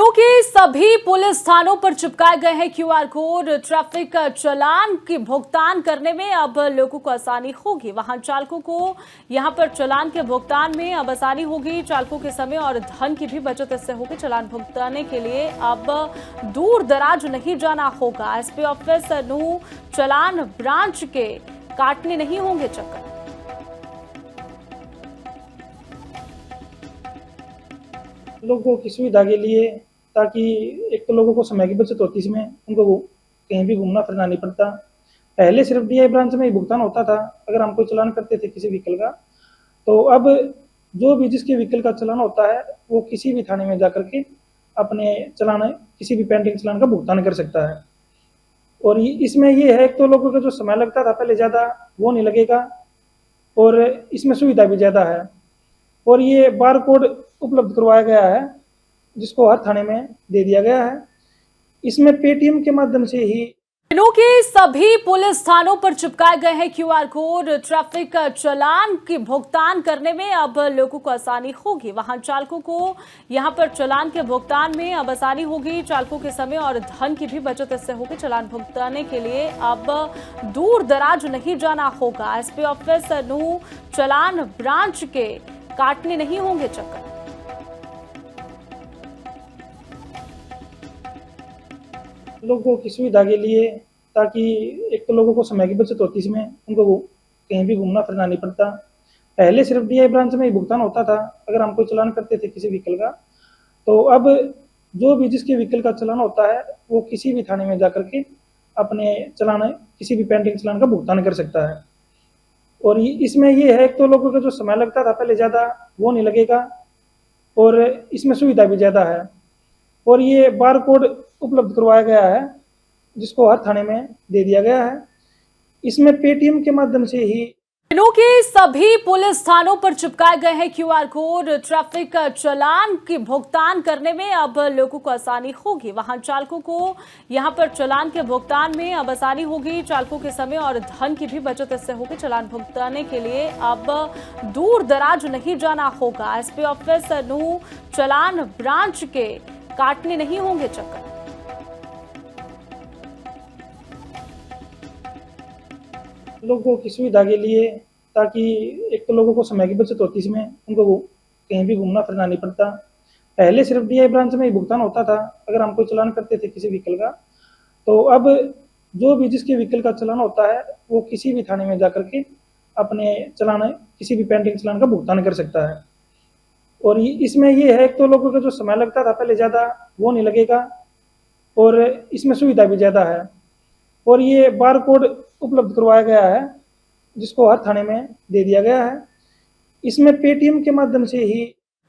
जिलों के सभी पुलिस थानों पर चिपकाए गए हैं क्यूआर कोड। ट्रैफिक चालान की भुगतान करने में अब लोगों को आसानी होगी। वाहन चालकों को यहां पर चालान के भुगतान में अब आसानी होगी। चालकों के समय और धन की भी बचत इससे होगी। चालान भुगताने के लिए अब दूर दराज नहीं जाना होगा। एसपी ऑफिस नूह चालान ब्रांच के काटने नहीं होंगे चक्कर। लोगों की सुविधा के लिए, ताकि एक तो लोगों को समय की बचत होती, इसमें उनको कहीं भी घूमना फिरना नहीं पड़ता। पहले सिर्फ डीआई ब्रांच में ही भुगतान होता था। अगर हम कोई चालान करते थे किसी व्हीकल का, तो अब जो भी जिसके व्हीकल का चालान होता है वो किसी भी थाने में जाकर के अपने चालान, किसी भी पेंडिंग चालान का भुगतान कर सकता है। और इसमें ये है, एक तो लोगों का जो समय लगता था पहले ज़्यादा, वो नहीं लगेगा, और इसमें सुविधा भी ज़्यादा है। और ये बार कोड उपलब्ध करवाया गया है, जिसको हर थाने में दे दिया गया है। इसमें पेटीएम के माध्यम से ही जिलों के सभी पुलिस थानों पर चिपकाए गए हैं क्यूआर कोड। ट्रैफिक चालान की भुगतान करने में अब लोगों को आसानी होगी। वाहन चालकों को यहां पर चालान के भुगतान में अब आसानी होगी। चालकों के समय और धन की भी बचत इससे होगी। चालान भुगताने के लिए अब दूर दराज नहीं जाना होगा। एसपी ऑफिस नूह चालान ब्रांच के काटने नहीं होंगे चक्कर। लोगों की सुविधा के लिए, ताकि एक तो लोगों को समय की बचत होती, इसमें उनको कहीं भी घूमना फिरना नहीं पड़ता। पहले सिर्फ डीआई ब्रांच में ही भुगतान होता था। अगर हम कोई चालान करते थे किसी व्हीकल का, तो अब जो भी जिसके व्हीकल का चालान होता है वो किसी भी थाने में जाकर के अपने चालान, किसी भी पेंडिंग चालान का भुगतान कर सकता है। और इसमें ये है, एक तो लोगों का जो समय लगता था पहले ज़्यादा, वो नहीं लगेगा, और इसमें सुविधा भी ज़्यादा है। और ये बार कोड उपलब्ध करवाया गया है, जिसको हर थाने में दे दिया गया है। इसमें पेटीएम के माध्यम से ही जिलों के सभी पुलिस थानों पर चिपकाए गए हैं क्यूआर कोड। ट्रैफिक चालान की भुगतान करने में अब लोगों को आसानी होगी। वाहन चालकों को यहां पर चालान के भुगतान में अब आसानी होगी। चालकों के समय और धन की भी बचत इससे होगी। चालान भुगताने के लिए अब दूर दराज नहीं जाना होगा। एसपी ऑफिस नूह चालान ब्रांच के काटने नहीं होंगे चक्कर। लोगों की सुविधा के लिए, ताकि एक तो लोगों को समय की बचत होती, इसमें उनको कहीं भी घूमना फिरना नहीं पड़ता। पहले सिर्फ डीआई ब्रांच में ही भुगतान होता था। अगर हम कोई चालान करते थे किसी व्हीकल का, तो अब जो भी जिसके व्हीकल का चालान होता है वो किसी भी थाने में जाकर के अपने चालान, किसी भी पेंडिंग चालान का भुगतान कर सकता है। और इसमें ये है, एक तो लोगों का जो समय लगता था पहले ज़्यादा, वो नहीं लगेगा, और इसमें सुविधा भी ज़्यादा है। और ये बार कोड उपलब्ध करवाया गया है, जिसको हर थाने में दे दिया गया है। इसमें पेटीएम के माध्यम से ही